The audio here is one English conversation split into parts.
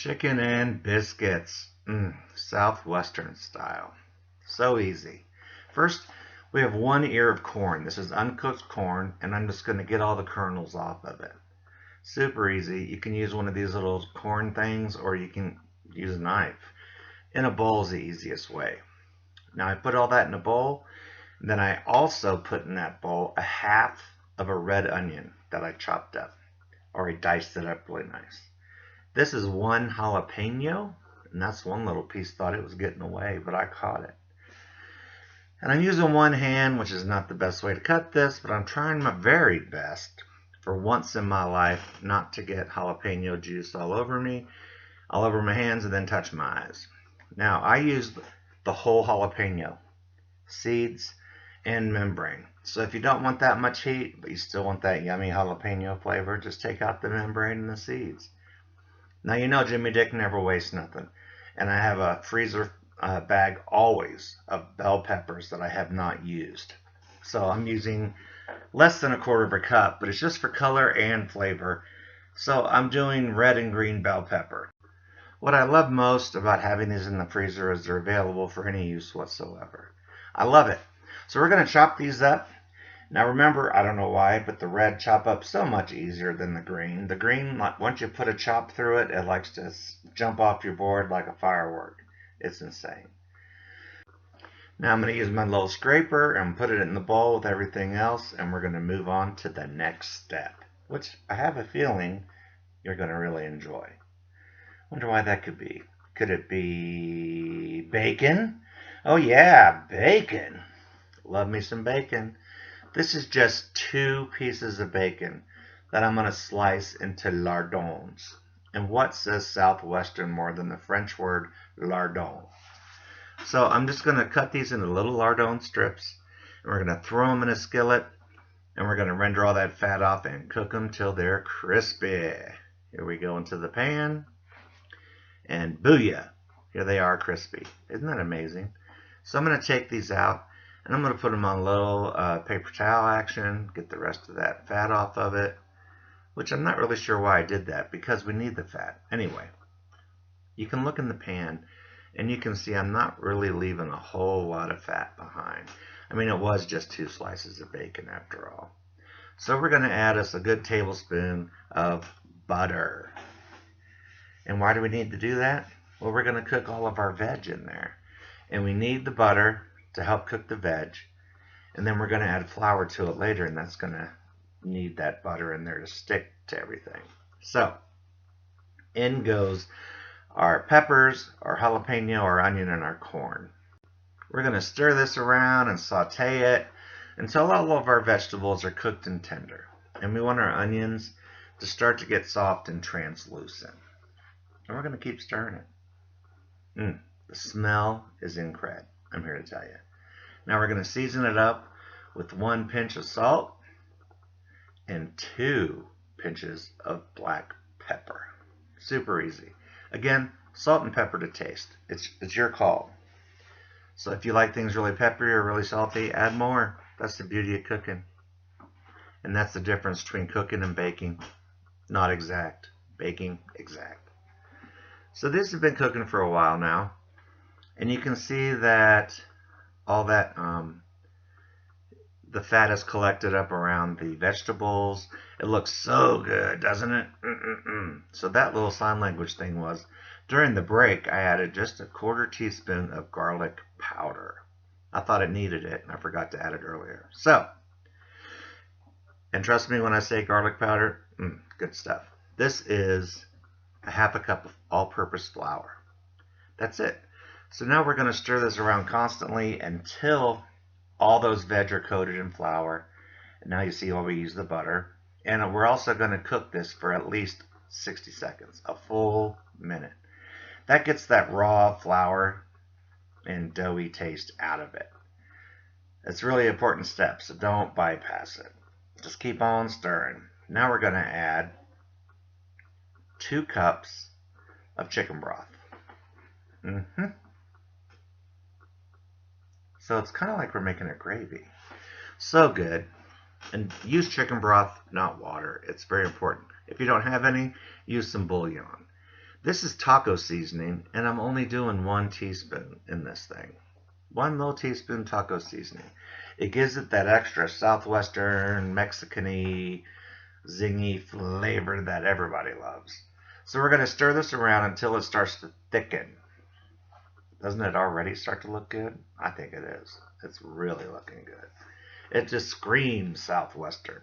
Chicken and biscuits. Southwestern style. So easy. First, we have 1 ear of corn. This is uncooked corn, and I'm just going to get all the kernels off of it. Super easy. You can use one of these little corn things, or you can use a knife. In a bowl is the easiest way. Now I put all that in a bowl, and then I also put in that bowl a half of a red onion that I chopped up, or I diced it up really nice. This is 1 jalapeno, and that's one little piece thought it was getting away, but I caught it. And I'm using one hand, which is not the best way to cut this, but I'm trying my very best for once in my life not to get jalapeno juice all over me, all over my hands, and then touch my eyes. Now, I use the whole jalapeno, seeds and membrane. So if you don't want that much heat, but you still want that yummy jalapeno flavor, just take out the membrane and the seeds. Now, you know Jimmy Dick never wastes nothing. And I have a freezer bag always of bell peppers that I have not used. So I'm using less than 1/4 of a cup, but it's just for color and flavor. So I'm doing red and green bell pepper. What I love most about having these in the freezer is they're available for any use whatsoever. I love it. So we're going to chop these up. Now remember, I don't know why, but the red chop up so much easier than the green. The green, once you put a chop through it, it likes to jump off your board like a firework. It's insane. Now I'm going to use my little scraper and put it in the bowl with everything else, and we're going to move on to the next step, which I have a feeling you're going to really enjoy. Wonder why that could be. Could it be bacon? Oh yeah, bacon. Love me some bacon. This is just 2 pieces of bacon that I'm going to slice into lardons. And what says Southwestern more than the French word lardon? So I'm just going to cut these into little lardon strips, and we're going to throw them in a skillet, and we're going to render all that fat off and cook them till they're crispy. Here we go into the pan, and booyah, here they are crispy. Isn't that amazing? So I'm going to take these out, and I'm going to put them on a little paper towel action, get the rest of that fat off of it, which I'm not really sure why I did that, because we need the fat. Anyway, you can look in the pan, and you can see I'm not really leaving a whole lot of fat behind. I mean, it was just 2 slices of bacon after all. So we're going to add us a good tablespoon of butter. And why do we need to do that? Well, we're going to cook all of our veg in there. And we need the butter to help cook the veg. And then we're going to add flour to it later, and that's going to need that butter in there to stick to everything. So, in goes our peppers, our jalapeno, our onion, and our corn. We're going to stir this around and saute it until all of our vegetables are cooked and tender. And we want our onions to start to get soft and translucent. And we're going to keep stirring it. The smell is incredible, I'm here to tell you. Now we're going to season it up with 1 pinch of salt and 2 pinches of black pepper. Super easy. Again, salt and pepper to taste. It's your call. So if you like things really peppery or really salty, add more. That's the beauty of cooking. And that's the difference between cooking and baking. Not exact. Baking, exact. So these have been cooking for a while now. And you can see that all that the fat is collected up around the vegetables. It looks so good, doesn't it? So that little sign language thing was, during the break, I added just a 1/4 teaspoon of garlic powder. I thought it needed it, and I forgot to add it earlier. So, and trust me when I say garlic powder, good stuff. This is a 1/2 cup of all-purpose flour. That's it. So now we're going to stir this around constantly until all those veg are coated in flour. And now you see why we use the butter. And we're also going to cook this for at least 60 seconds, a full minute. That gets that raw flour and doughy taste out of it. It's really an important step, so don't bypass it. Just keep on stirring. Now we're going to add 2 cups of chicken broth. So it's kind of like we're making a gravy. So good. And use chicken broth, not water. It's very important. If you don't have any, use some bouillon. This is taco seasoning, and I'm only doing 1 teaspoon in this thing. 1 little teaspoon taco seasoning. It gives it that extra Southwestern, Mexican-y, zingy flavor that everybody loves. So we're going to stir this around until it starts to thicken. Doesn't it already start to look good? I think it is. It's really looking good. It just screams Southwestern.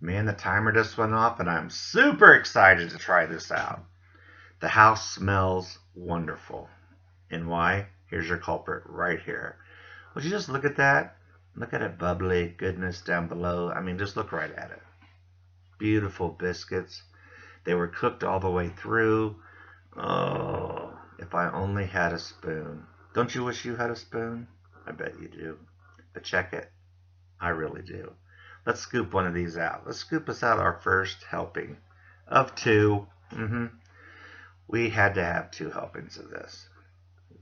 Man, the timer just went off, and I'm super excited to try this out. The house smells wonderful. And why? Here's your culprit right here. Would you just look at that? Look at it bubbly goodness down below. I mean, just look right at it. Beautiful biscuits. They were cooked all the way through. Oh, if I only had a spoon. Don't you wish you had a spoon? I bet you do. But check it. I really do. Let's scoop one of these out. Let's scoop us out our first helping of two. We had to have 2 helpings of this.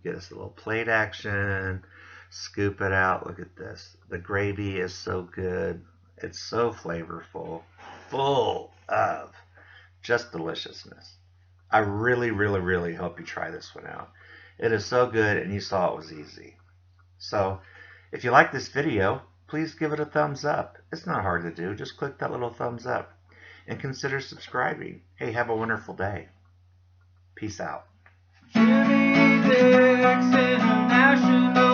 Get us a little plate action. Scoop it out. Look at this. The gravy is so good. It's so flavorful. Full. of just deliciousness. I really, really, really hope you try this one out. It is so good, and you saw it was easy. So, if you like this video, please give it a thumbs up. It's not hard to do. Just click that little thumbs up. And consider subscribing. Hey, have a wonderful day. Peace out. Jimmy's International